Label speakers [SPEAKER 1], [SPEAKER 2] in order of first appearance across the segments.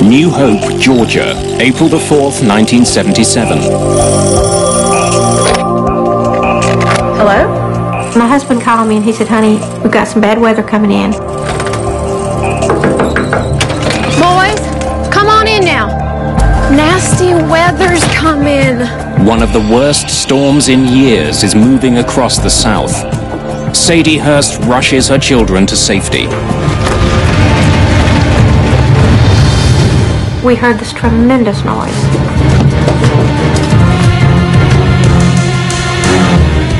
[SPEAKER 1] New Hope, Georgia, April the 4th, 1977.
[SPEAKER 2] Hello? My husband called me and he said, honey, we've got some bad weather coming in.
[SPEAKER 3] Boys, come on in now. Nasty weather's coming.
[SPEAKER 1] One of the worst storms in years is moving across the South. Sadie Hurst rushes her children to safety.
[SPEAKER 2] We heard this tremendous noise.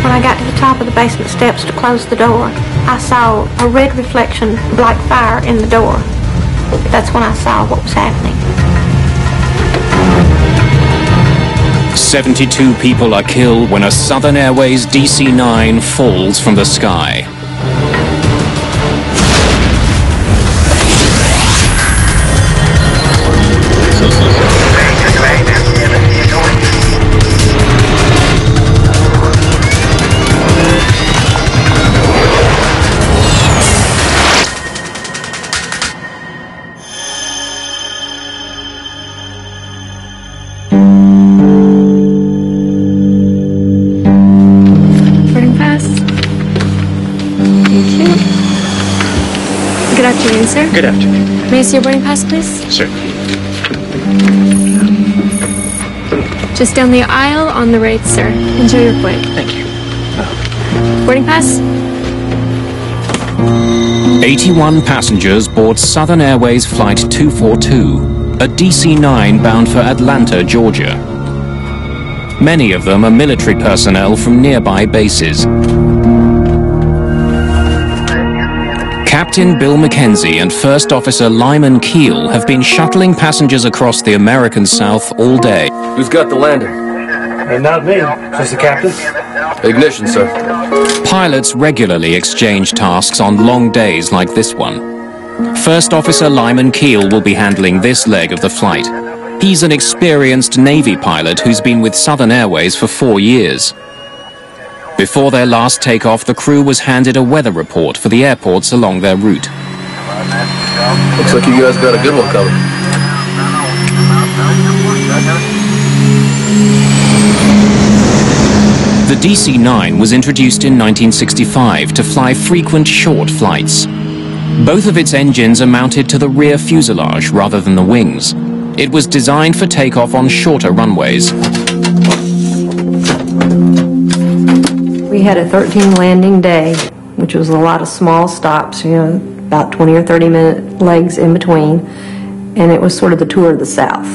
[SPEAKER 2] When I got to the top of the basement steps to close the door, I saw a red reflection, black fire in the door. That's when I saw what was happening.
[SPEAKER 1] 72 people are killed when a Southern Airways DC-9 falls from the sky.
[SPEAKER 3] Good afternoon, sir.
[SPEAKER 4] Good afternoon.
[SPEAKER 3] May I see your boarding pass, please?
[SPEAKER 4] Sir.
[SPEAKER 3] Just down the aisle on the right, sir. Enjoy your flight.
[SPEAKER 4] Thank you.
[SPEAKER 3] Boarding pass?
[SPEAKER 1] 81 passengers board Southern Airways Flight 242, a DC-9 bound for Atlanta, Georgia. Many of them are military personnel from nearby bases. Captain Bill McKenzie and First Officer Lyman Keel have been shuttling passengers across the American South all day.
[SPEAKER 5] Who's got the lander?
[SPEAKER 6] Not me, just the captain.
[SPEAKER 5] Ignition, sir.
[SPEAKER 1] Pilots regularly exchange tasks on long days like this one. First Officer Lyman Keel will be handling this leg of the flight. He's an experienced Navy pilot who's been with Southern Airways for 4 years. Before their last takeoff, the crew was handed a weather report for the airports along their route.
[SPEAKER 5] Looks like you guys got a good one coming.
[SPEAKER 1] The DC-9 was introduced in 1965 to fly frequent short flights. Both of its engines are mounted to the rear fuselage rather than the wings. It was designed for takeoff on shorter runways.
[SPEAKER 7] We had a 13 landing day, which was a lot of small stops, about 20 or 30 minute legs in between, and it was sort of the tour of the South.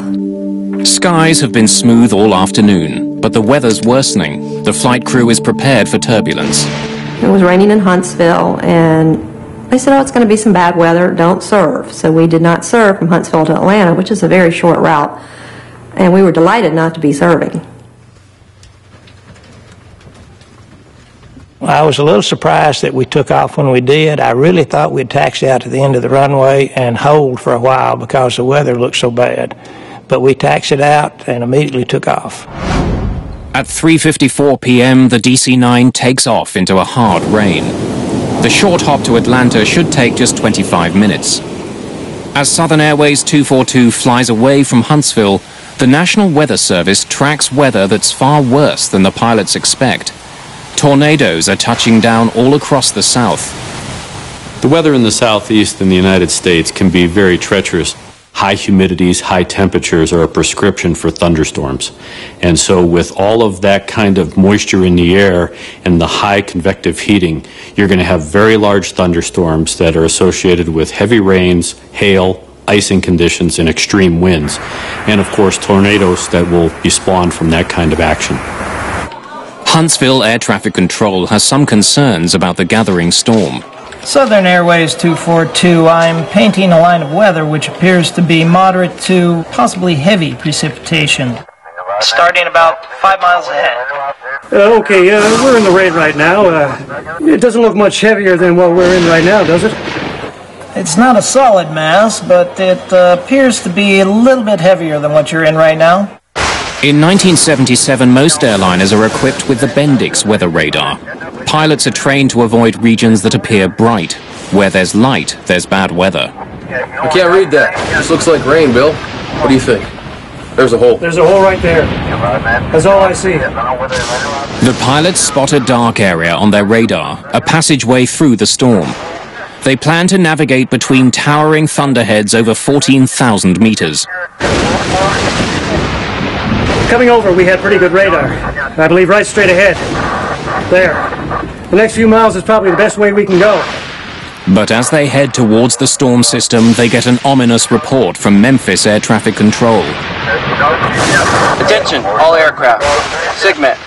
[SPEAKER 1] Skies have been smooth all afternoon, but the weather's worsening. The flight crew is prepared for turbulence.
[SPEAKER 7] It was raining in Huntsville, and they said, oh, it's going to be some bad weather, don't serve. So we did not serve from Huntsville to Atlanta, which is a very short route, and we were delighted not to be serving.
[SPEAKER 6] Well, I was a little surprised that we took off when we did. I really thought we'd taxi out to the end of the runway and hold for a while because the weather looked so bad. But we taxied out and immediately took off.
[SPEAKER 1] At 3:54 p.m., the DC-9 takes off into a hard rain. The short hop to Atlanta should take just 25 minutes. As Southern Airways 242 flies away from Huntsville, the National Weather Service tracks weather that's far worse than the pilots expect. Tornadoes are touching down all across the South.
[SPEAKER 8] The weather in the Southeast in the United States can be very treacherous. High humidities, high temperatures are a prescription for thunderstorms. And so with all of that kind of moisture in the air and the high convective heating, you're going to have very large thunderstorms that are associated with heavy rains, hail, icing conditions, and extreme winds. And of course, tornadoes that will be spawned from that kind of action.
[SPEAKER 1] Huntsville Air Traffic Control has some concerns about the gathering storm.
[SPEAKER 9] Southern Airways 242, I'm painting a line of weather which appears to be moderate to possibly heavy precipitation. Starting about 5 miles ahead.
[SPEAKER 6] Okay, we're in the red right now. It doesn't look much heavier than what we're in right now, does it?
[SPEAKER 9] It's not a solid mass, but it appears to be a little bit heavier than what you're in right now.
[SPEAKER 1] In 1977, most airliners are equipped with the Bendix weather radar. Pilots are trained to avoid regions that appear bright. Where there's light, there's bad weather.
[SPEAKER 5] I can't read that. This looks like rain, Bill. What do you think? There's a hole.
[SPEAKER 4] There's a hole right there. That's all I see.
[SPEAKER 1] The pilots spot a dark area on their radar, a passageway through the storm. They plan to navigate between towering thunderheads over 14,000 meters.
[SPEAKER 4] Coming over, we had pretty good radar. I believe right straight ahead. There. The next few miles is probably the best way we can go.
[SPEAKER 1] But as they head towards the storm system, they get an ominous report from Memphis Air Traffic Control.
[SPEAKER 10] Attention, all aircraft. SIGMET.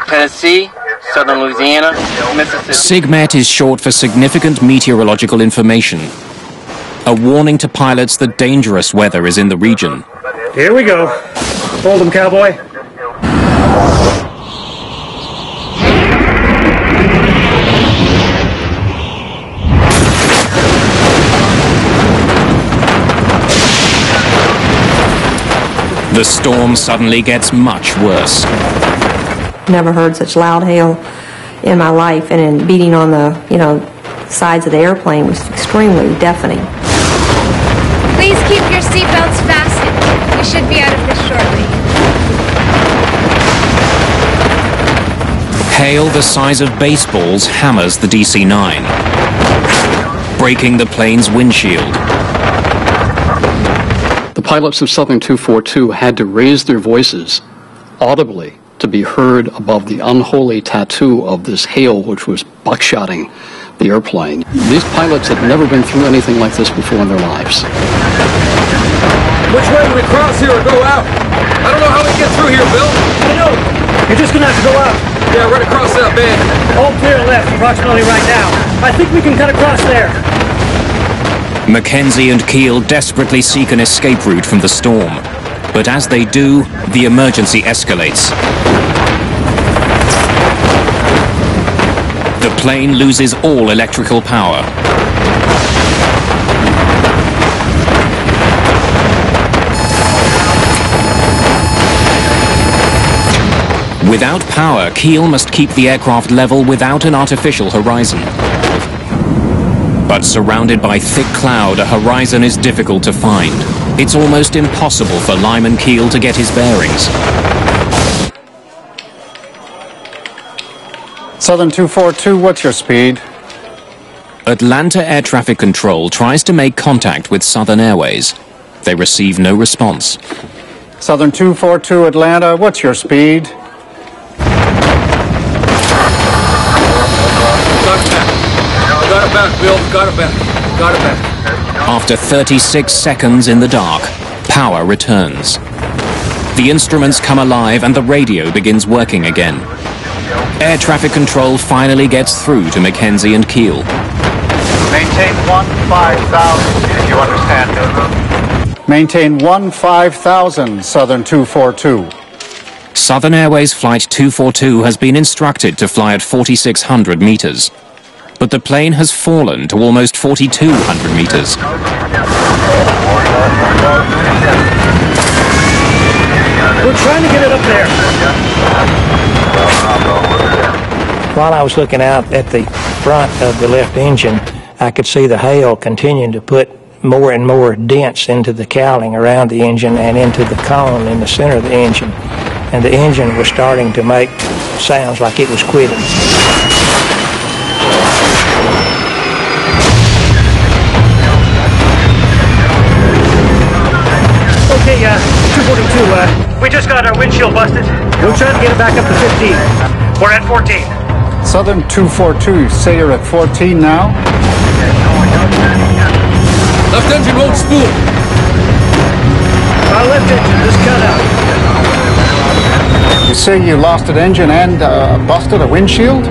[SPEAKER 10] Tennessee, Southern Louisiana, Mississippi.
[SPEAKER 1] SIGMET is short for Significant Meteorological Information. A warning to pilots that dangerous weather is in the region.
[SPEAKER 4] Here we go. Hold them, cowboy.
[SPEAKER 1] The storm suddenly gets much worse.
[SPEAKER 7] Never heard such loud hail in my life, and in beating on the, sides of the airplane was extremely deafening.
[SPEAKER 3] Please keep your seatbelts fastened. We should be out of this shortly.
[SPEAKER 1] Hail the size of baseballs hammers the DC-9, breaking the plane's windshield.
[SPEAKER 11] The pilots of Southern 242 had to raise their voices audibly to be heard above the unholy tattoo of this hail which was buckshotting the airplane. These pilots had never been through anything like this before in their lives.
[SPEAKER 5] Which way do we cross here or go out? I don't know how we get through here, Bill.
[SPEAKER 4] I know. You're just gonna have to go out.
[SPEAKER 5] Yeah, right across that bend.
[SPEAKER 4] All clear left, approximately right now. I think we can cut across there.
[SPEAKER 1] Mackenzie and Keel desperately seek an escape route from the storm. But as they do, the emergency escalates. The plane loses all electrical power. Without power, Keel must keep the aircraft level without an artificial horizon. But surrounded by thick cloud, a horizon is difficult to find. It's almost impossible for Lyman Keel to get his bearings.
[SPEAKER 12] Southern 242, what's your speed?
[SPEAKER 1] Atlanta Air Traffic Control tries to make contact with Southern Airways. They receive no response.
[SPEAKER 12] Southern 242, Atlanta, what's your speed?
[SPEAKER 5] Got it back, Bill. Got it back. Got it back.
[SPEAKER 1] After 36 seconds in the dark, power returns. The instruments come alive and the radio begins working again. Air traffic control finally gets through to Mackenzie and Keel.
[SPEAKER 13] Maintain 15,000, if you understand.
[SPEAKER 12] Maintain 15,000, Southern 242.
[SPEAKER 1] Southern Airways Flight 242 has been instructed to fly at 4,600 meters. But the plane has fallen to almost 4,200 meters.
[SPEAKER 4] We're trying to get it up there.
[SPEAKER 6] While I was looking out at the front of the left engine, I could see the hail continuing to put more and more dents into the cowling around the engine and into the cone in the center of the engine. And the engine was starting to make sounds like it was quitting.
[SPEAKER 4] Okay, 242, we just got our windshield busted. We'll try to get it back up to 15. We're at 14.
[SPEAKER 12] Southern 242, you say you're at 14 now?
[SPEAKER 5] Left engine won't spool.
[SPEAKER 4] Our left engine just cut out.
[SPEAKER 12] You say you lost an engine and busted a windshield?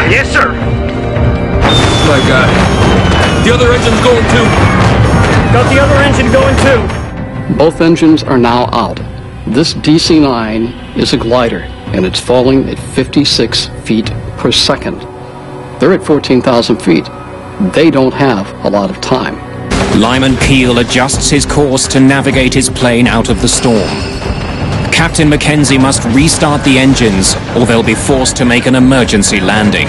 [SPEAKER 4] Yes, sir.
[SPEAKER 5] My God. The other engine's going too.
[SPEAKER 4] Got the other engine going too.
[SPEAKER 11] Both engines are now out. This DC-9 is a glider, and it's falling at 56 feet per second. They're at 14,000 feet. They don't have a lot of time.
[SPEAKER 1] Lyman Keel adjusts his course to navigate his plane out of the storm. Captain Mackenzie must restart the engines, or they'll be forced to make an emergency landing.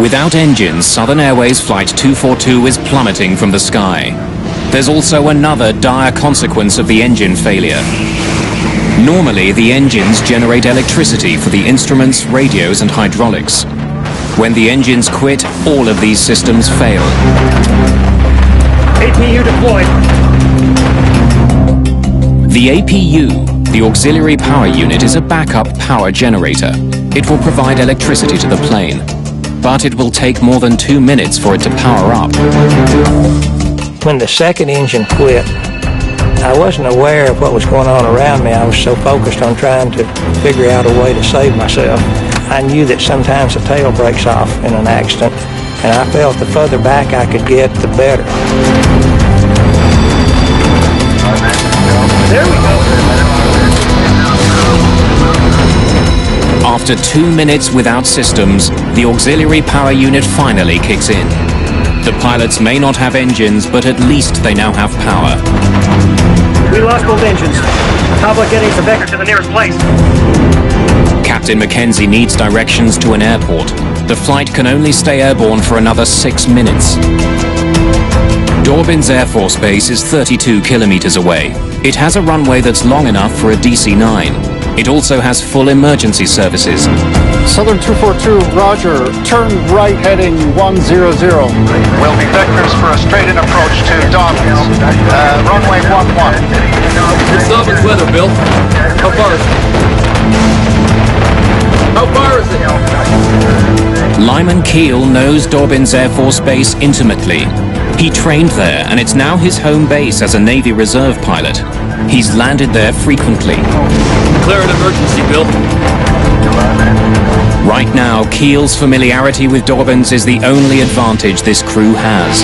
[SPEAKER 1] Without engines, Southern Airways Flight 242 is plummeting from the sky. There's also another dire consequence of the engine failure. Normally, the engines generate electricity for the instruments, radios, and hydraulics. When the engines quit, all of these systems fail.
[SPEAKER 4] APU deployed.
[SPEAKER 1] The APU, the Auxiliary Power Unit, is a backup power generator. It will provide electricity to the plane, but it will take more than 2 minutes for it to power up.
[SPEAKER 6] When the second engine quit, I wasn't aware of what was going on around me. I was so focused on trying to figure out a way to save myself. I knew that sometimes the tail breaks off in an accident, and I felt the further back I could get, the better.
[SPEAKER 4] There we go.
[SPEAKER 1] After 2 minutes without systems, the Auxiliary Power Unit finally kicks in. The pilots may not have engines, but at least they now have power.
[SPEAKER 4] We lost both engines. How about getting the vector to the nearest place?
[SPEAKER 1] Captain Mackenzie needs directions to an airport. The flight can only stay airborne for another 6 minutes. Dorbin's Air Force Base is 32 kilometers away. It has a runway that's long enough for a DC-9. It also has full emergency services.
[SPEAKER 12] Southern 242, roger. Turn right heading 100.
[SPEAKER 13] Will be vectors for a straight-in approach to Dobbins. Runway 11.
[SPEAKER 5] It's Dobbins weather, Bill. How far is it? How far is it?
[SPEAKER 1] Lyman Keel knows Dorbin's Air Force Base intimately. He trained there, and it's now his home base as a Navy Reserve pilot. He's landed there frequently.
[SPEAKER 5] Declare an emergency, Bill.
[SPEAKER 1] Right now, Keel's familiarity with Dorbin's is the only advantage this crew has.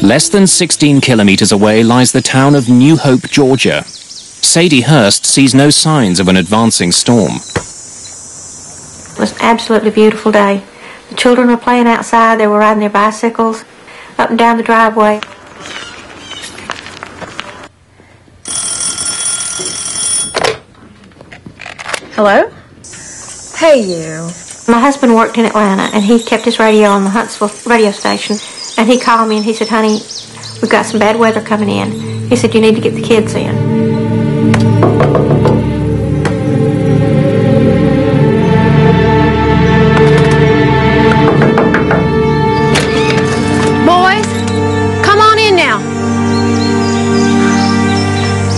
[SPEAKER 1] Less than 16 kilometers away lies the town of New Hope, Georgia. Sadie Hurst sees no signs of an advancing storm.
[SPEAKER 2] It was an absolutely beautiful day. The children were playing outside. They were riding their bicycles up and down the driveway.
[SPEAKER 14] Hello? Hey, you.
[SPEAKER 2] My husband worked in Atlanta, and he kept his radio on the Huntsville radio station. And he called me and he said, honey, we've got some bad weather coming in. He said, you need to get the kids in.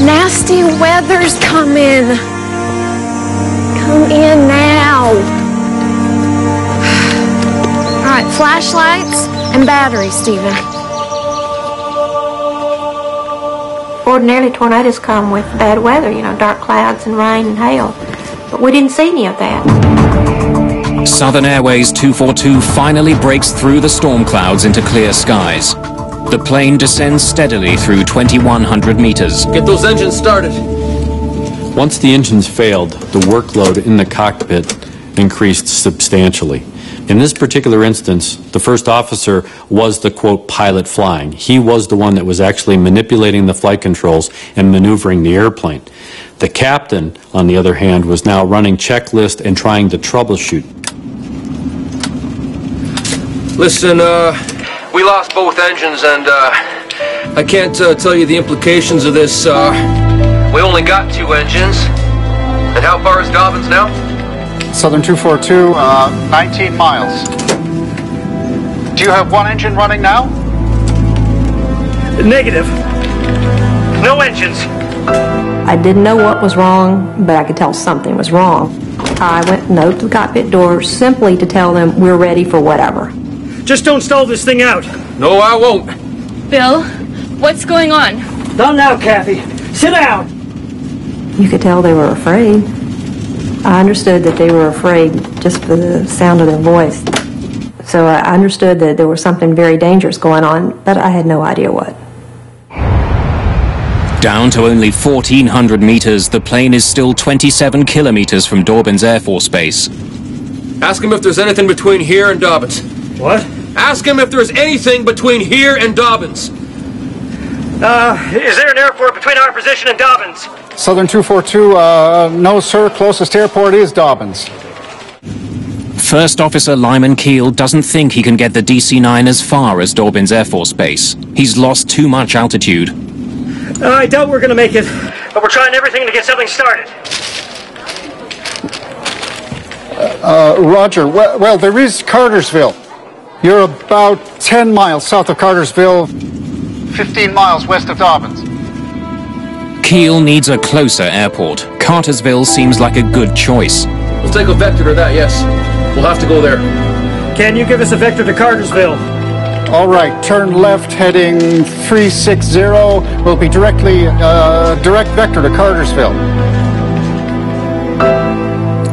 [SPEAKER 3] Nasty weather's coming. Come in now. All right, flashlights and batteries, Stephen.
[SPEAKER 2] Ordinarily, tornadoes come with bad weather, you know, dark clouds and rain and hail. But we didn't see any of that.
[SPEAKER 1] Southern Airways 242 finally breaks through the storm clouds into clear skies. The plane descends steadily through 2,100 meters.
[SPEAKER 5] Get those engines started.
[SPEAKER 8] Once the engines failed, the workload in the cockpit increased substantially. In this particular instance, the first officer was the, quote, pilot flying. He was the one that was actually manipulating the flight controls and maneuvering the airplane. The captain, on the other hand, was now running checklist and trying to troubleshoot.
[SPEAKER 5] Listen, we lost both engines, and I can't tell you the implications of this. We only got 2 engines. And how far is Dobbins now?
[SPEAKER 12] Southern 242, 19 miles.
[SPEAKER 13] Do you have 1 engine running now?
[SPEAKER 4] Negative. No engines.
[SPEAKER 7] I didn't know what was wrong, but I could tell something was wrong. I went and opened the cockpit door simply to tell them we're ready for whatever.
[SPEAKER 4] Just don't stall this thing out.
[SPEAKER 5] No, I won't.
[SPEAKER 14] Bill, what's going on?
[SPEAKER 4] Not now, Kathy. Sit down.
[SPEAKER 7] You could tell they were afraid. I understood that they were afraid just for the sound of their voice. So I understood that there was something very dangerous going on, but I had no idea what.
[SPEAKER 1] Down to only 1,400 meters, the plane is still 27 kilometers from Dorbin's Air Force Base.
[SPEAKER 5] Ask him if there's anything between here and Dobbins.
[SPEAKER 4] What?
[SPEAKER 5] Ask him if there's anything between here and Dobbins.
[SPEAKER 4] Is there an airport between our position and Dobbins?
[SPEAKER 12] Southern 242, no, sir. Closest airport is Dobbins.
[SPEAKER 1] First Officer Lyman Keel doesn't think he can get the DC-9 as far as Dorbin's Air Force Base. He's lost too much altitude.
[SPEAKER 4] I doubt we're going to make it, but we're trying everything to get something started.
[SPEAKER 12] Roger. Well, there is Cartersville. You're about 10 miles south of Cartersville, 15 miles west of Dobbins.
[SPEAKER 1] Keel needs a closer airport. Cartersville seems like a good choice.
[SPEAKER 5] We'll take a vector to that, yes. We'll have to go there.
[SPEAKER 4] Can you give us a vector to Cartersville?
[SPEAKER 12] All right, turn left, heading 360. Will be direct vector to Cartersville.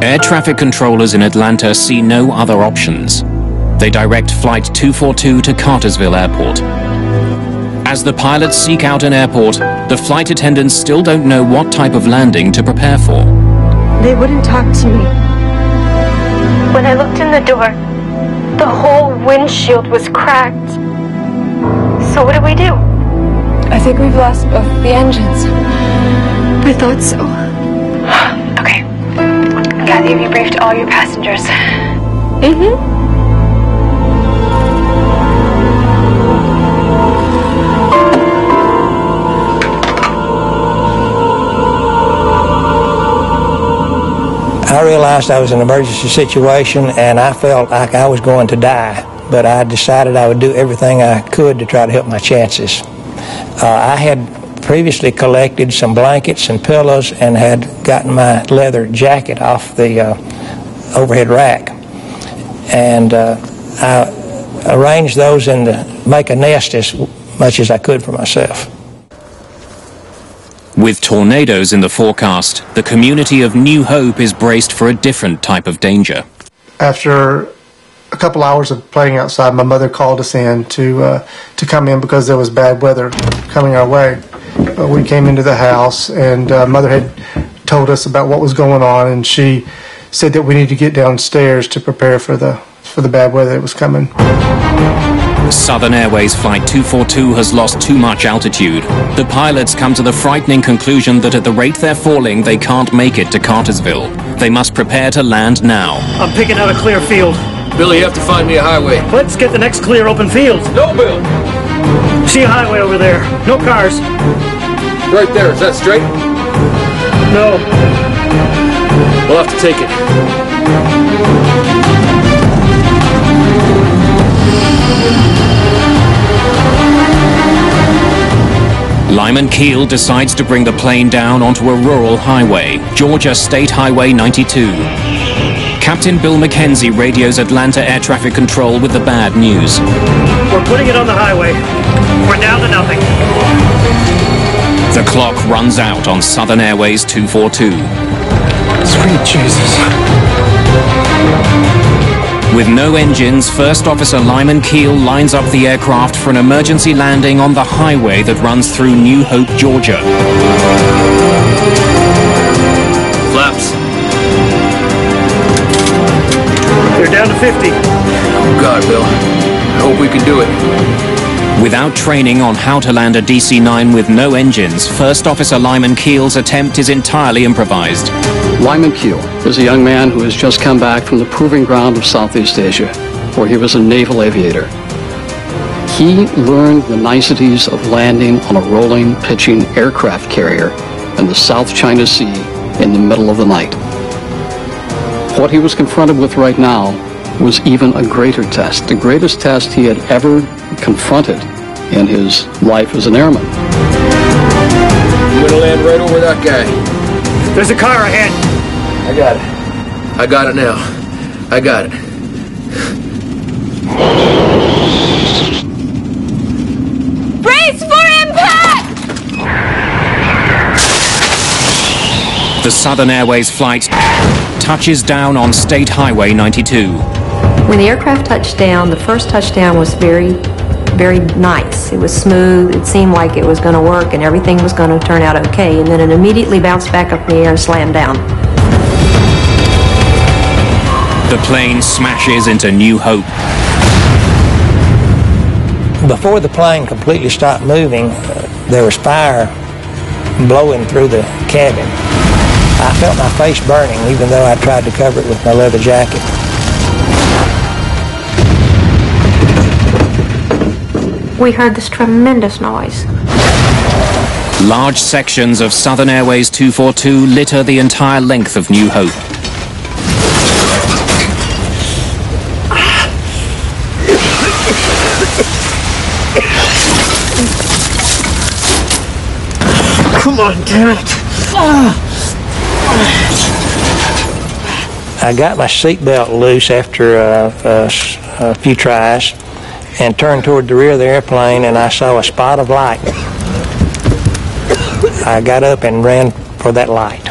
[SPEAKER 1] Air traffic controllers in Atlanta see no other options. They direct Flight 242 to Cartersville Airport. As the pilots seek out an airport, the flight attendants still don't know what type of landing to prepare for.
[SPEAKER 2] They wouldn't talk to me. When I looked in the door, the whole windshield was cracked. So what do we do?
[SPEAKER 14] I think we've lost both the engines.
[SPEAKER 2] I thought so.
[SPEAKER 14] Okay. Kathy, have you briefed all your passengers?
[SPEAKER 2] Mm-hmm.
[SPEAKER 6] I realized I was in an emergency situation and I felt like I was going to die, but I decided I would do everything I could to try to help my chances. I had previously collected some blankets and pillows and had gotten my leather jacket off the overhead rack, and I arranged those to make a nest as much as I could for myself.
[SPEAKER 1] With tornadoes in the forecast, the community of New Hope is braced for a different type of danger.
[SPEAKER 15] After a couple hours of playing outside, my mother called us in to come in because there was bad weather coming our way. We came into the house, and Mother had told us about what was going on, and she said that we need to get downstairs to prepare for the bad weather that was coming.
[SPEAKER 1] Southern Airways Flight 242 has lost too much altitude. The pilots come to the frightening conclusion that at the rate they're falling, they can't make it to Cartersville. They must prepare to land now.
[SPEAKER 4] I'm picking out a clear field.
[SPEAKER 5] Bill, you have to find me a highway.
[SPEAKER 4] Let's get the next clear open field.
[SPEAKER 5] No, Bill!
[SPEAKER 4] See a highway over there. No cars.
[SPEAKER 5] Right there. Is that straight?
[SPEAKER 4] No.
[SPEAKER 5] We'll have to take it.
[SPEAKER 1] Lyman Keel decides to bring the plane down onto a rural highway, Georgia State Highway 92. Captain Bill McKenzie radios Atlanta Air Traffic Control with the bad news.
[SPEAKER 4] We're putting it on the highway. We're down to nothing.
[SPEAKER 1] The clock runs out on Southern Airways 242.
[SPEAKER 15] Sweet Jesus.
[SPEAKER 1] With no engines, First Officer Lyman Keel lines up the aircraft for an emergency landing on the highway that runs through New Hope, Georgia.
[SPEAKER 5] Flaps.
[SPEAKER 4] They're down to 50.
[SPEAKER 5] Oh, God, Bill. I hope we can do it.
[SPEAKER 1] Without training on how to land a DC-9 with no engines, First Officer Lyman Keel's attempt is entirely improvised.
[SPEAKER 11] Lyman Keel is a young man who has just come back from the proving ground of Southeast Asia, where he was a naval aviator. He learned the niceties of landing on a rolling, pitching aircraft carrier in the South China Sea in the middle of the night. What he was confronted with right now was even a greater test, the greatest test he had ever confronted in his life as an airman.
[SPEAKER 5] We're gonna land right over that guy.
[SPEAKER 4] There's a car ahead.
[SPEAKER 5] I got it. I got it now. I got it.
[SPEAKER 14] Brace for impact!
[SPEAKER 1] The Southern Airways flight touches down on State Highway 92.
[SPEAKER 7] When the aircraft touched down, the first touchdown was very, very nice. It was smooth. It seemed like it was going to work and everything was going to turn out okay. And then it immediately bounced back up in the air and slammed down.
[SPEAKER 1] The plane smashes into New Hope.
[SPEAKER 6] Before the plane completely stopped moving, there was fire blowing through the cabin. I felt my face burning, even though I tried to cover it with my leather jacket.
[SPEAKER 2] we heard this tremendous noise.
[SPEAKER 1] Large sections of Southern Airways 242 litter the entire length of New Hope.
[SPEAKER 9] Come on, damn it.
[SPEAKER 6] I got my seatbelt loose after a few tries and turned toward the rear of the airplane, and I saw a spot of light. I got up and ran for that light.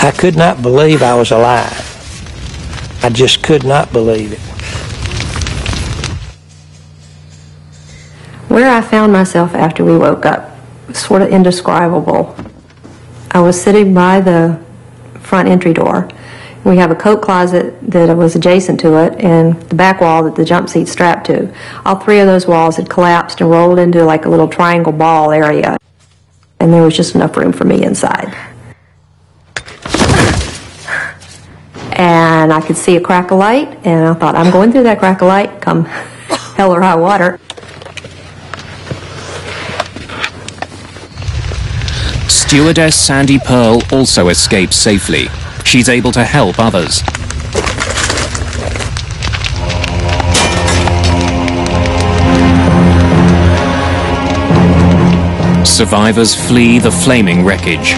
[SPEAKER 6] I could not believe I was alive. I just could not believe it.
[SPEAKER 7] Where I found myself after we woke up was sort of indescribable. I was sitting by the front entry door. We have a coat closet that was adjacent to it and the back wall that the jump seat strapped to. All three of those walls had collapsed and rolled into like a little triangle ball area. And there was just enough room for me inside. And I could see a crack of light, and I thought, I'm going through that crack of light, come hell or high water.
[SPEAKER 1] Stewardess Sandy Pearl also escapes safely. She's able to help others. Survivors flee the flaming wreckage.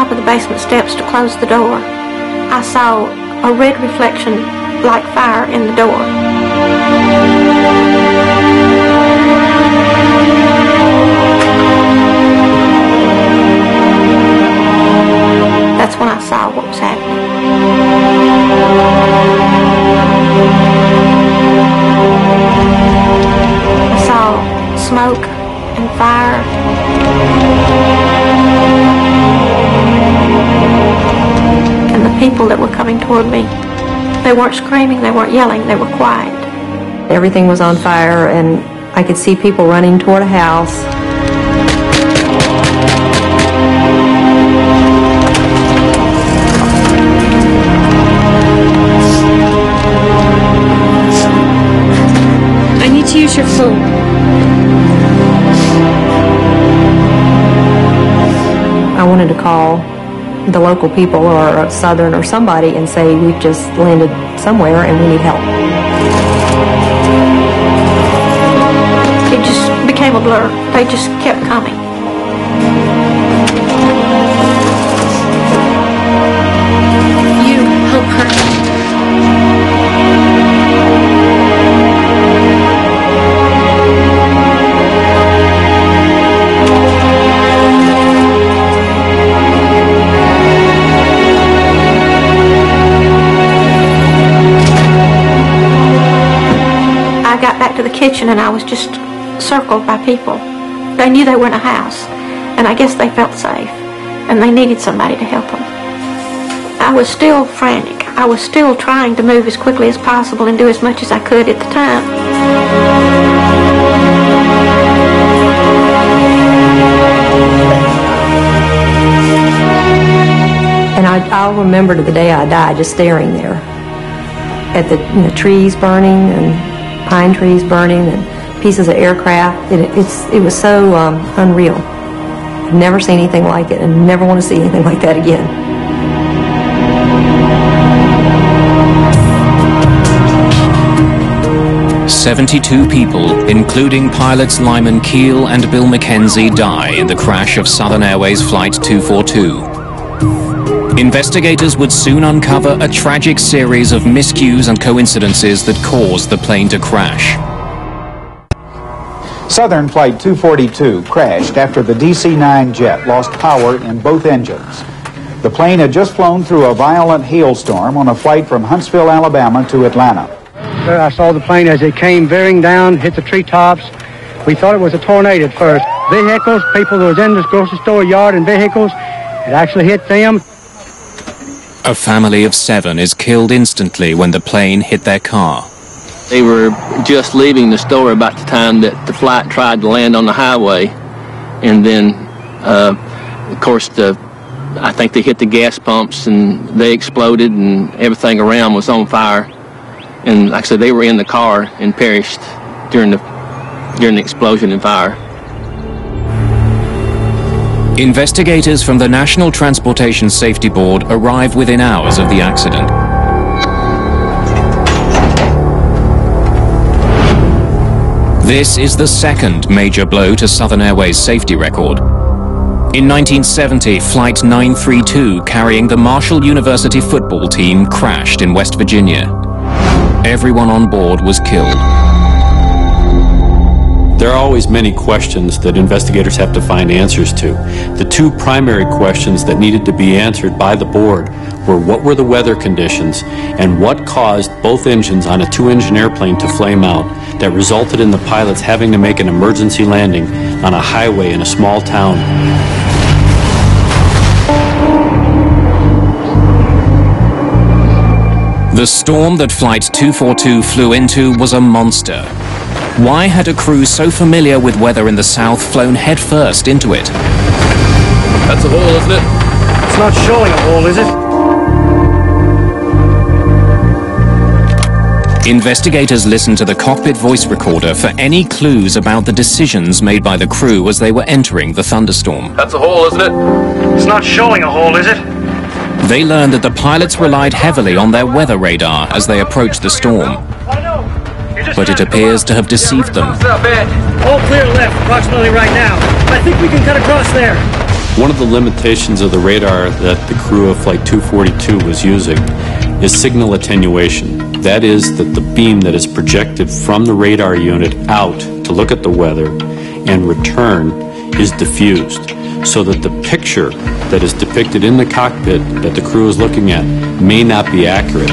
[SPEAKER 2] Of the basement steps to close the door, I saw a red reflection like fire in the door. That's when I saw what was happening. I saw smoke and fire. And the people that were coming toward me, they weren't screaming, they weren't yelling, they were quiet.
[SPEAKER 7] Everything was on fire, and I could see people running toward a house.
[SPEAKER 3] I need to use your phone.
[SPEAKER 7] I wanted to call the local people or Southern or somebody and say, we've just landed somewhere and we need help.
[SPEAKER 2] It just became a blur. They just kept coming.
[SPEAKER 3] You help her.
[SPEAKER 2] I got back to the kitchen and I was just circled by people. They knew they were in a house, and I guess they felt safe, and they needed somebody to help them. I was still frantic. I was still trying to move as quickly as possible and do as much as I could at the time.
[SPEAKER 7] And I'll remember to the day I died just staring there at the trees burning and pine trees burning and pieces of aircraft. It was so unreal. I've never seen anything like it and never want to see anything like that again.
[SPEAKER 1] "72 people, including pilots Lyman Keel and Bill McKenzie, die in the crash of Southern Airways Flight 242. Investigators would soon uncover a tragic series of miscues and coincidences that caused the plane to crash.
[SPEAKER 13] Southern Flight 242 crashed after the DC-9 jet lost power in both engines. The plane had just flown through a violent hailstorm on a flight from Huntsville, Alabama to Atlanta.
[SPEAKER 4] I saw the plane as it came veering down, hit the treetops. We thought it was a tornado at first. Vehicles, people that was in this grocery store yard and vehicles, it actually hit them.
[SPEAKER 1] A family of 7 is killed instantly when the plane hit their car.
[SPEAKER 10] They were just leaving the store about the time that the flight tried to land on the highway. And then, of course, I think they hit the gas pumps and they exploded and everything around was on fire. And like I said, they were in the car and perished during the explosion and fire.
[SPEAKER 1] Investigators from the National Transportation Safety Board arrived within hours of the accident. This is the second major blow to Southern Airways' safety record. In 1970, Flight 932 carrying the Marshall University football team crashed in West Virginia. Everyone on board was killed.
[SPEAKER 8] There are always many questions that investigators have to find answers to. The 2 primary questions that needed to be answered by the board were what were the weather conditions and what caused both engines on a 2-engine airplane to flame out that resulted in the pilots having to make an emergency landing on a highway in a small town.
[SPEAKER 1] The storm that Flight 242 flew into was a monster. Why had a crew so familiar with weather in the South flown headfirst into it?
[SPEAKER 5] That's a hole, isn't it?
[SPEAKER 4] It's not showing a hole, is it?
[SPEAKER 1] Investigators listened to the cockpit voice recorder for any clues about the decisions made by the crew as they were entering the thunderstorm.
[SPEAKER 5] That's a hole, isn't it?
[SPEAKER 4] It's not showing a hole, is it?
[SPEAKER 1] They learned that the pilots relied heavily on their weather radar as they approached the storm. But it appears to have deceived them.
[SPEAKER 4] All clear left, approximately right now. I think we can cut across there.
[SPEAKER 8] One of the limitations of the radar that the crew of Flight 242 was using is signal attenuation. That is that the beam that is projected from the radar unit out to look at the weather and return is diffused, so that the picture that is depicted in the cockpit that the crew is looking at may not be accurate.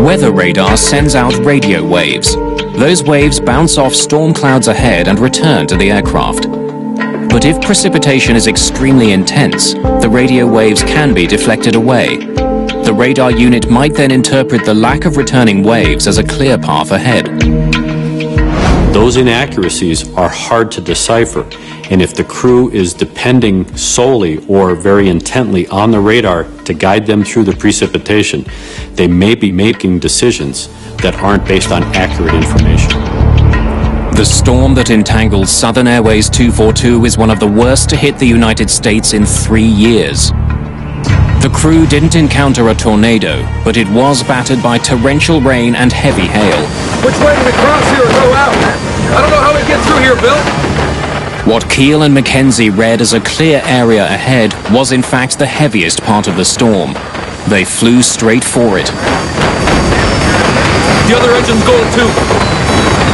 [SPEAKER 1] Weather radar sends out radio waves. Those waves bounce off storm clouds ahead and return to the aircraft. But if precipitation is extremely intense, the radio waves can be deflected away. The radar unit might then interpret the lack of returning waves as a clear path ahead.
[SPEAKER 8] Those inaccuracies are hard to decipher, and if the crew is depending solely or very intently on the radar to guide them through the precipitation, they may be making decisions that aren't based on accurate information.
[SPEAKER 1] The storm that entangled Southern Airways 242 is one of the worst to hit the United States in 3 years. The crew didn't encounter a tornado, but it was battered by torrential rain and heavy hail.
[SPEAKER 5] Which way do we cross here or go out? I don't know how we get through here, Bill.
[SPEAKER 1] What Keel and Mackenzie read as a clear area ahead was in fact the heaviest part of the storm. They flew straight for it.
[SPEAKER 5] The other engine's going too.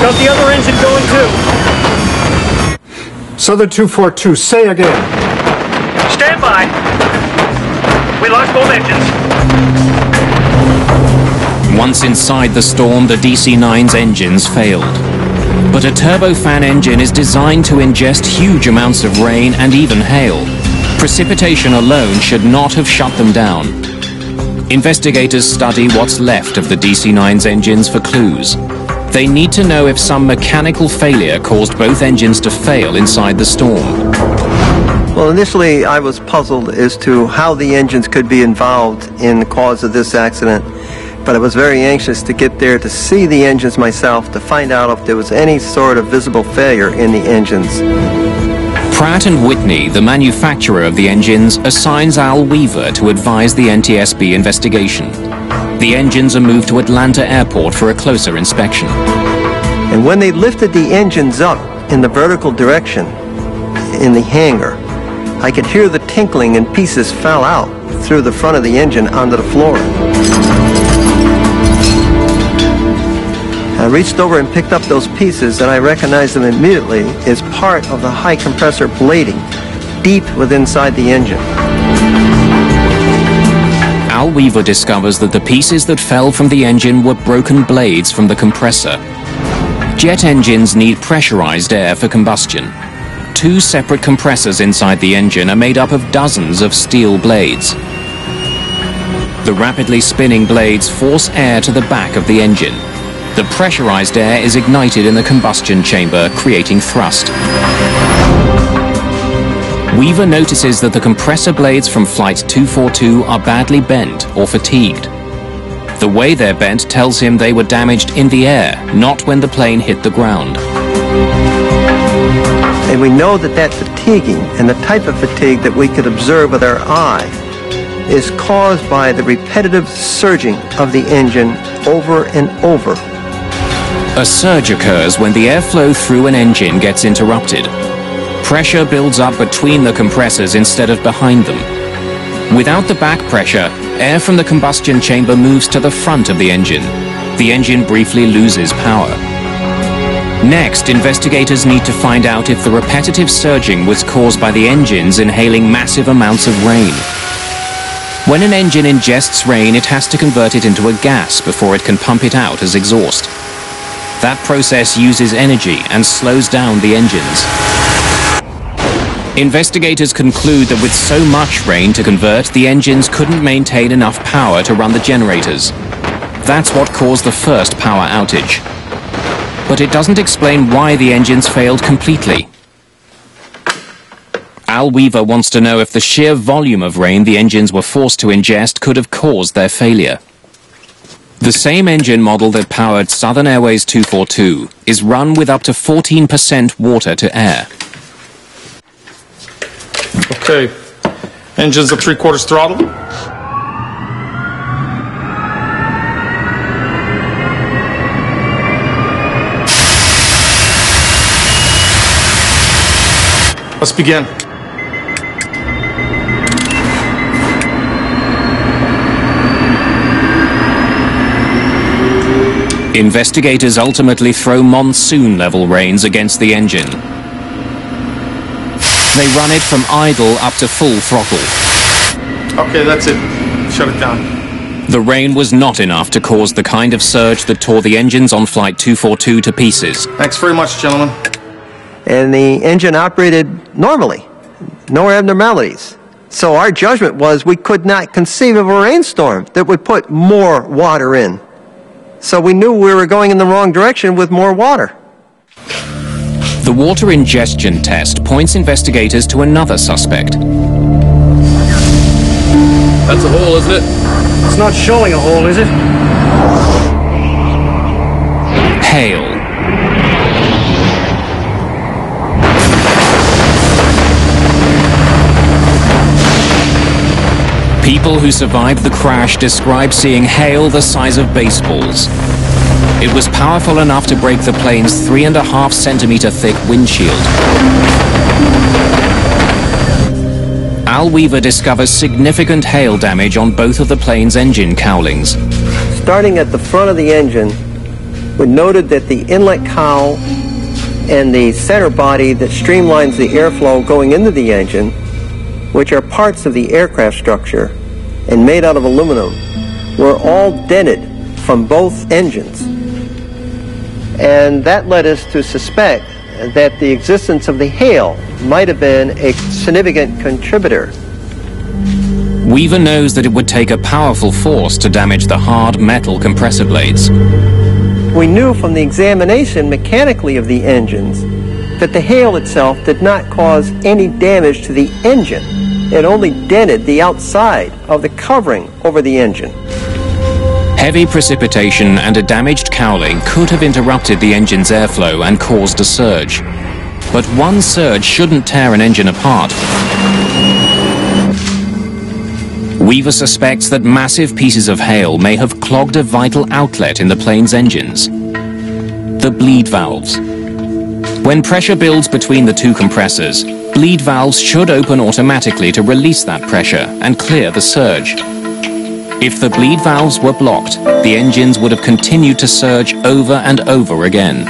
[SPEAKER 4] Got the other engine going too.
[SPEAKER 12] Southern 242, say again.
[SPEAKER 4] Stand by. We lost both engines.
[SPEAKER 1] Once inside the storm, the DC-9's engines failed. But a turbofan engine is designed to ingest huge amounts of rain and even hail. Precipitation alone should not have shut them down. Investigators study what's left of the DC-9's engines for clues. They need to know if some mechanical failure caused both engines to fail inside the storm.
[SPEAKER 16] Well, initially I was puzzled as to how the engines could be involved in the cause of this accident, but I was very anxious to get there to see the engines myself to find out if there was any sort of visible failure in the engines.
[SPEAKER 1] Pratt & Whitney, the manufacturer of the engines, assigns Al Weaver to advise the NTSB investigation. The engines are moved to Atlanta Airport for a closer inspection.
[SPEAKER 16] And when they lifted the engines up in the vertical direction in the hangar, I could hear the tinkling and pieces fell out through the front of the engine onto the floor. I reached over and picked up those pieces, and I recognized them immediately as part of the high compressor blading deep within inside the engine.
[SPEAKER 1] Al Weaver discovers that the pieces that fell from the engine were broken blades from the compressor. Jet engines need pressurized air for combustion. 2 separate compressors inside the engine are made up of dozens of steel blades. The rapidly spinning blades force air to the back of the engine. The pressurized air is ignited in the combustion chamber, creating thrust. Weaver notices that the compressor blades from Flight 242 are badly bent or fatigued. The way they're bent tells him they were damaged in the air, not when the plane hit the ground.
[SPEAKER 16] And we know that that fatiguing and the type of fatigue that we could observe with our eye is caused by the repetitive surging of the engine over and over.
[SPEAKER 1] A surge occurs when the airflow through an engine gets interrupted. Pressure builds up between the compressors instead of behind them. Without the back pressure, air from the combustion chamber moves to the front of the engine. The engine briefly loses power. Next, investigators need to find out if the repetitive surging was caused by the engines inhaling massive amounts of rain. When an engine ingests rain, it has to convert it into a gas before it can pump it out as exhaust. That process uses energy and slows down the engines. Investigators conclude that with so much rain to convert, the engines couldn't maintain enough power to run the generators. That's what caused the first power outage. But it doesn't explain why the engines failed completely. Al Weaver wants to know if the sheer volume of rain the engines were forced to ingest could have caused their failure. The same engine model that powered Southern Airways 242 is run with up to 14% water to air.
[SPEAKER 17] Okay, engines at 3/4 throttle. Let's begin.
[SPEAKER 1] Investigators ultimately throw monsoon-level rains against the engine. They run it from idle up to full throttle.
[SPEAKER 17] Okay, that's it. Shut it down.
[SPEAKER 1] The rain was not enough to cause the kind of surge that tore the engines on Flight 242 to pieces.
[SPEAKER 17] Thanks very much, gentlemen.
[SPEAKER 16] And the engine operated normally, no abnormalities. So our judgment was we could not conceive of a rainstorm that would put more water in. So we knew we were going in the wrong direction with more water.
[SPEAKER 1] The water ingestion test points investigators to another suspect.
[SPEAKER 5] That's a hole, isn't it?
[SPEAKER 4] It's not showing a hole, is it?
[SPEAKER 1] Hail. People who survived the crash describe seeing hail the size of baseballs. It was powerful enough to break the plane's 3.5 centimeter thick windshield. Al Weaver discovers significant hail damage on both of the plane's engine cowlings.
[SPEAKER 16] Starting at the front of the engine, we noted that the inlet cowl and the center body that streamlines the airflow going into the engine, which are parts of the aircraft structure and made out of aluminum, were all dented from both engines. And that led us to suspect that the existence of the hail might have been a significant contributor.
[SPEAKER 1] Weaver knows that it would take a powerful force to damage the hard metal compressor blades.
[SPEAKER 16] We knew from the examination mechanically of the engines that the hail itself did not cause any damage to the engine. It only dented the outside of the covering over the engine.
[SPEAKER 1] Heavy precipitation and a damaged cowling could have interrupted the engine's airflow and caused a surge. But one surge shouldn't tear an engine apart. Weaver suspects that massive pieces of hail may have clogged a vital outlet in the plane's engines: the bleed valves. When pressure builds between the two compressors, bleed valves should open automatically to release that pressure and clear the surge. If the bleed valves were blocked, the engines would have continued to surge over and over again.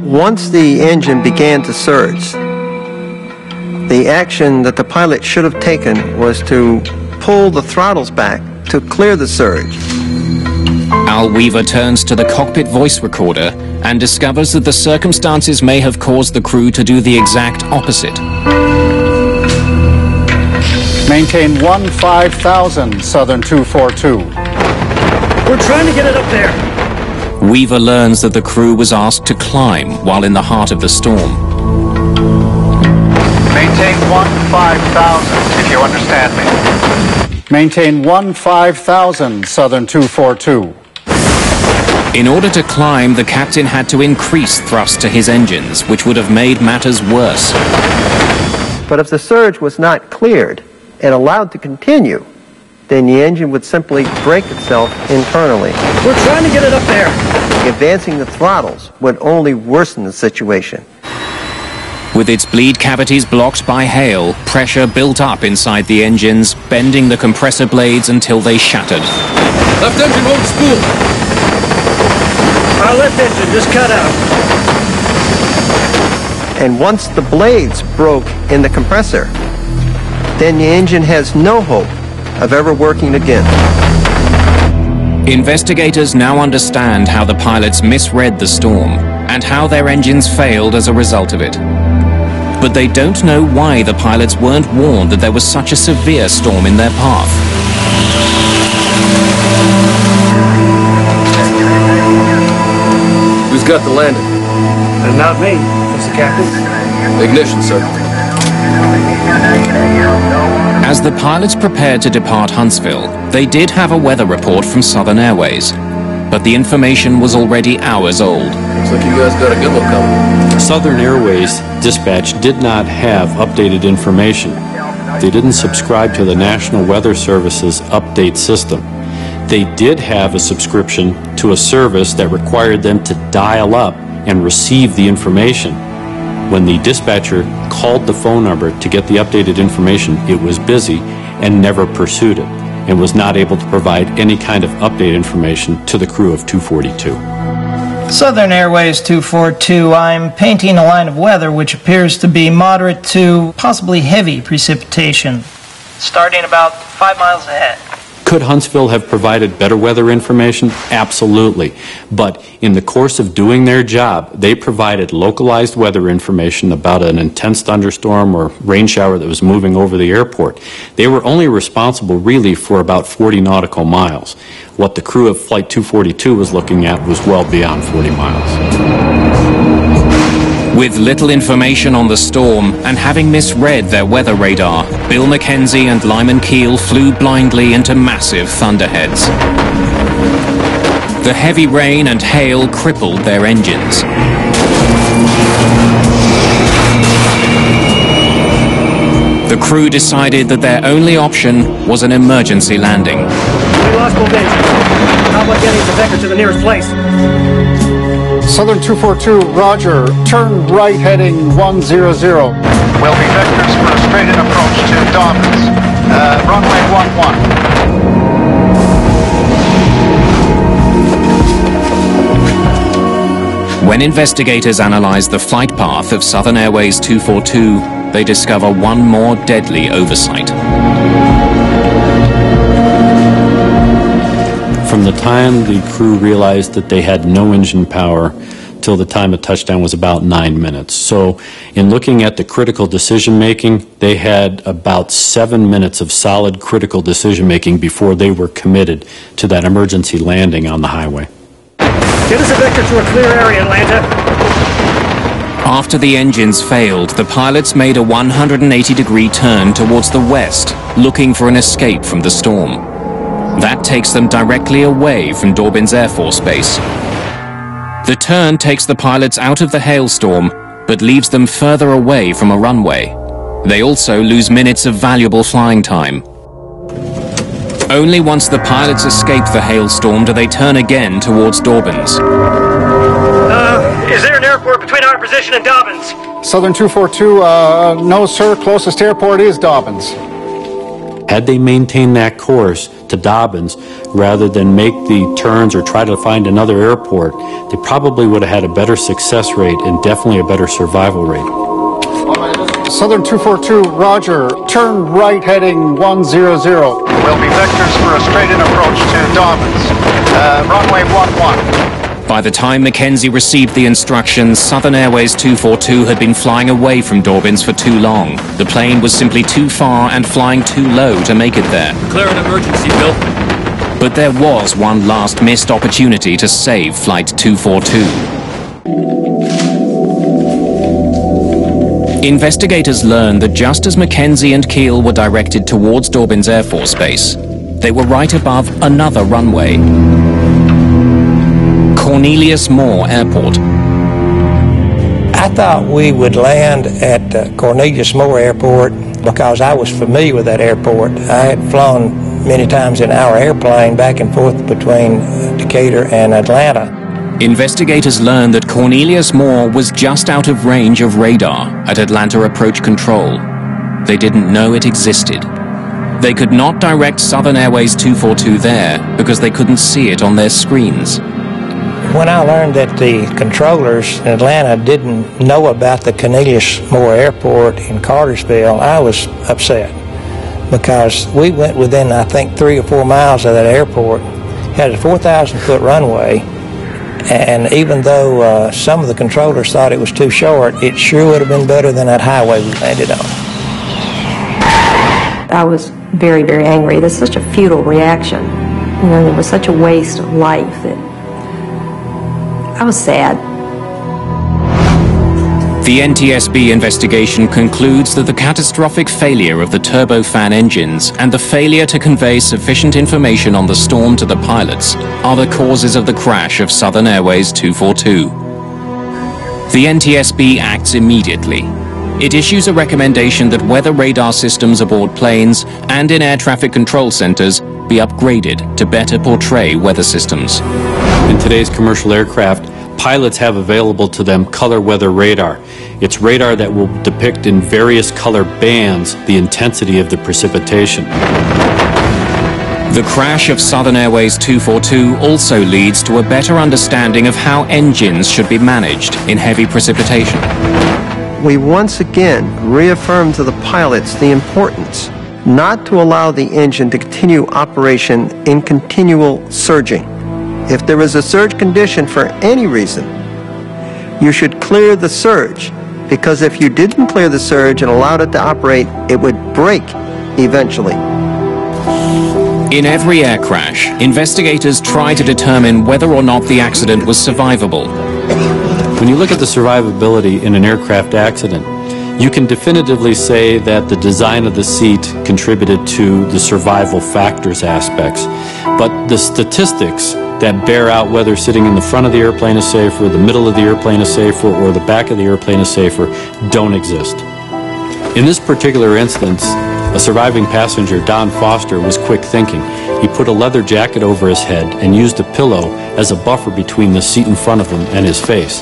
[SPEAKER 16] Once the engine began to surge, the action that the pilot should have taken was to pull the throttles back to clear the surge.
[SPEAKER 1] Al Weaver turns to the cockpit voice recorder and discovers that the circumstances may have caused the crew to do the exact opposite.
[SPEAKER 12] Maintain 15,000, Southern 242.
[SPEAKER 18] We're trying to get it up there.
[SPEAKER 1] Weaver learns that the crew was asked to climb while in the heart of the storm.
[SPEAKER 12] Maintain 15,000, if you understand me. Maintain 15,000, Southern 242.
[SPEAKER 1] In order to climb, the captain had to increase thrust to his engines, which would have made matters worse.
[SPEAKER 16] But if the surge was not cleared and allowed to continue, then the engine would simply break itself internally.
[SPEAKER 18] We're trying to get it up there.
[SPEAKER 16] Advancing the throttles would only worsen the situation.
[SPEAKER 1] With its bleed cavities blocked by hail, pressure built up inside the engines, bending the compressor blades until they shattered.
[SPEAKER 5] Left engine won't spool.
[SPEAKER 18] Our left engine just cut out.
[SPEAKER 16] And once the blades broke in the compressor, then the engine has no hope of ever working again.
[SPEAKER 1] Investigators now understand how the pilots misread the storm and how their engines failed as a result of it. But they don't know why the pilots weren't warned that there was such a severe storm in their path.
[SPEAKER 5] Who's got the landing?
[SPEAKER 18] Not me, Mr. Captain.
[SPEAKER 5] Ignition, sir.
[SPEAKER 1] As the pilots prepared to depart Huntsville, they did have a weather report from Southern Airways, but the information was already hours old.
[SPEAKER 5] Looks like you guys got a good one coming.
[SPEAKER 8] Southern Airways dispatch did not have updated information. They didn't subscribe to the National Weather Service's update system. They did have a subscription to a service that required them to dial up and receive the information. When the dispatcher called the phone number to get the updated information, it was busy and never pursued it, and was not able to provide any kind of update information to the crew of 242.
[SPEAKER 9] Southern Airways 242, I'm painting a line of weather which appears to be moderate to possibly heavy precipitation, starting about 5 miles ahead.
[SPEAKER 8] Could Huntsville have provided better weather information? Absolutely. But in the course of doing their job, they provided localized weather information about an intense thunderstorm or rain shower that was moving over the airport. They were only responsible really for about 40 nautical miles. What the crew of Flight 242 was looking at was well beyond 40 miles.
[SPEAKER 1] With little information on the storm and having misread their weather radar, Bill McKenzie and Lyman Keel flew blindly into massive thunderheads. The heavy rain and hail crippled their engines. The crew decided that their only option was an emergency landing.
[SPEAKER 18] We lost both engines. How about getting the vector to the nearest place?
[SPEAKER 12] Southern 242, roger. Turn right heading 100. Will be vectors for a straight-in approach to Dobbins. Runway 11.
[SPEAKER 1] When investigators analyzed the flight path of Southern Airways 242, they discover one more deadly oversight.
[SPEAKER 8] From the time the crew realized that they had no engine power till the time of touchdown was about 9 minutes. So in looking at the critical decision making, they had about 7 minutes of solid critical decision making before they were committed to that emergency landing on the highway.
[SPEAKER 18] Get us a vector to a clear area, Atlanta.
[SPEAKER 1] After the engines failed, the pilots made a 180-degree turn towards the west, looking for an escape from the storm. That takes them directly away from Dobbins Air Force Base. The turn takes the pilots out of the hailstorm, but leaves them further away from a runway. They also lose minutes of valuable flying time. Only once the pilots escape the hailstorm do they turn again towards Dobbins.
[SPEAKER 18] Is there an airport between our position and Dobbins?
[SPEAKER 12] Southern 242, no sir, closest airport is Dobbins.
[SPEAKER 8] Had they maintained that course to Dobbins rather than make the turns or try to find another airport, they probably would have had a better success rate and definitely a better survival rate.
[SPEAKER 12] Southern 242, roger. Turn right heading 100. Will be vectors for a straight-in approach to Dobbins. Runway 11.
[SPEAKER 1] By the time Mackenzie received the instructions, Southern Airways 242 had been flying away from Dobbins for too long. The plane was simply too far and flying too low to make it there.
[SPEAKER 5] Clear an emergency, Bill.
[SPEAKER 1] But there was one last missed opportunity to save Flight 242. Investigators learned that just as Mackenzie and Keel were directed towards Dobbins Air Force Base, they were right above another runway. Cornelius Moore Airport.
[SPEAKER 6] I thought we would land at Cornelius Moore Airport because I was familiar with that airport. I had flown many times in our airplane back and forth between Decatur and Atlanta.
[SPEAKER 1] Investigators learned that Cornelius Moore was just out of range of radar at Atlanta Approach Control. They didn't know it existed. They could not direct Southern Airways 242 there because they couldn't see it on their screens.
[SPEAKER 6] When I learned that the controllers in Atlanta didn't know about the Cornelius Moore Airport in Cartersville, I was upset because we went within, I think, 3 or 4 miles of that airport, had a 4,000-foot runway, and even though some of the controllers thought it was too short, it sure would have been better than that highway we landed on.
[SPEAKER 7] I was very, very angry. That's such a futile reaction. You know, it was such a waste of life that I was sad.
[SPEAKER 1] The NTSB investigation concludes that the catastrophic failure of the turbofan engines and the failure to convey sufficient information on the storm to the pilots are the causes of the crash of Southern Airways 242. The NTSB acts immediately. It issues a recommendation that weather radar systems aboard planes and in air traffic control centers be upgraded to better portray weather systems.
[SPEAKER 8] In today's commercial aircraft, pilots have available to them color weather radar. It's radar that will depict in various color bands the intensity of the precipitation.
[SPEAKER 1] The crash of Southern Airways 242 also leads to a better understanding of how engines should be managed in heavy precipitation.
[SPEAKER 16] We once again reaffirm to the pilots the importance not to allow the engine to continue operation in continual surging. If there is a surge condition for any reason, you should clear the surge, because if you didn't clear the surge and allowed it to operate, it would break eventually.
[SPEAKER 1] In every air crash, investigators try to determine whether or not the accident was survivable.
[SPEAKER 8] When you look at the survivability in an aircraft accident, you can definitively say that the design of the seat contributed to the survival factors aspects, but the statistics that bear out whether sitting in the front of the airplane is safer, the middle of the airplane is safer, or the back of the airplane is safer don't exist. In this particular instance, a surviving passenger, Don Foster, was quick thinking. He put a leather jacket over his head and used a pillow as a buffer between the seat in front of him and his face.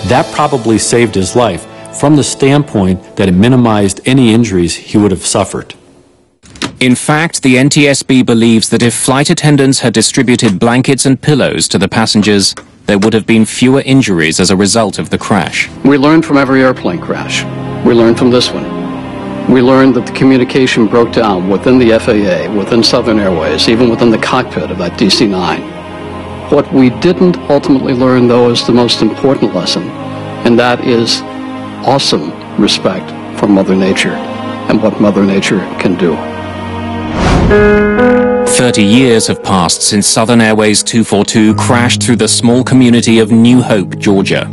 [SPEAKER 8] That probably saved his life from the standpoint that it minimized any injuries he would have suffered.
[SPEAKER 1] In fact, the NTSB believes that if flight attendants had distributed blankets and pillows to the passengers, there would have been fewer injuries as a result of the crash.
[SPEAKER 11] We learned from every airplane crash. We learned from this one. We learned that the communication broke down within the FAA, within Southern Airways, even within the cockpit of that DC-9. What we didn't ultimately learn, though, is the most important lesson, and that is awesome respect for Mother Nature and what Mother Nature can do.
[SPEAKER 1] 30 years have passed since Southern Airways 242 crashed through the small community of New Hope, Georgia.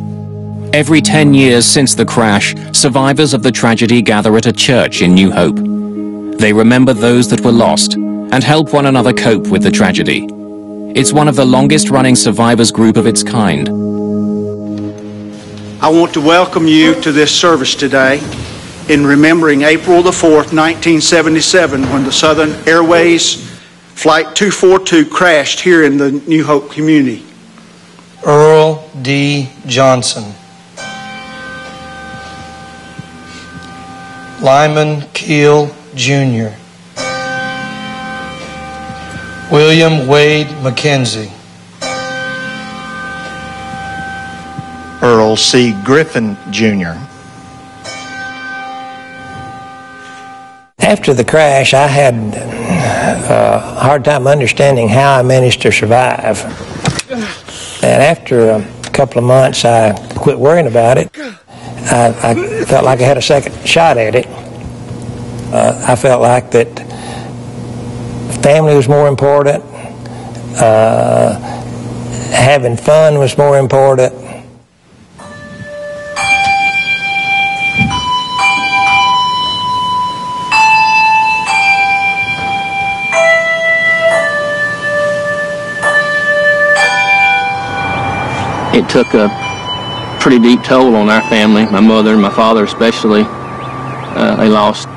[SPEAKER 1] Every 10 years since the crash, survivors of the tragedy gather at a church in New Hope. They remember those that were lost and help one another cope with the tragedy. It's one of the longest-running survivors group of its kind.
[SPEAKER 19] I want to welcome you to this service today in remembering April the 4th, 1977, when the Southern Airways Flight 242 crashed here in the New Hope community.
[SPEAKER 9] Earl D. Johnson. Lyman Keel, Jr. William Wade McKenzie.
[SPEAKER 20] Earl C. Griffin, Jr.
[SPEAKER 6] After the crash, I had a hard time understanding how I managed to survive. And after a couple of months, I quit worrying about it. I felt like I had a second shot at it. I felt like that family was more important. Having fun was more important.
[SPEAKER 10] It took a pretty deep toll on our family, my mother and my father especially. They lost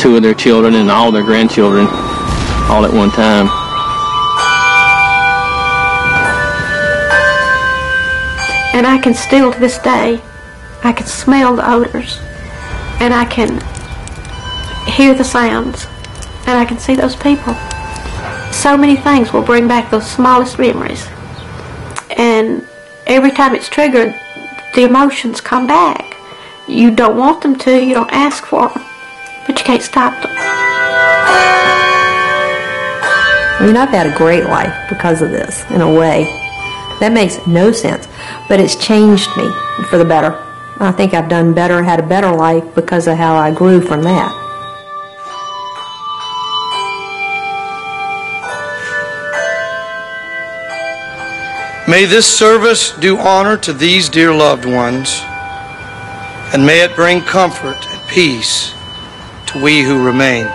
[SPEAKER 10] 2 of their children and all their grandchildren all at one time.
[SPEAKER 2] And I can still, to this day, I can smell the odors, and I can hear the sounds, and I can see those people. So many things will bring back those smallest memories. And every time it's triggered, the emotions come back. You don't want them to, you don't ask for them, but you can't stop them.
[SPEAKER 7] I mean, I've had a great life because of this, in a way. That makes no sense, but it's changed me for the better. I think I've done better, had a better life because of how I grew from that.
[SPEAKER 9] May this service do honor to these dear loved ones, and may it bring comfort and peace to we who remain.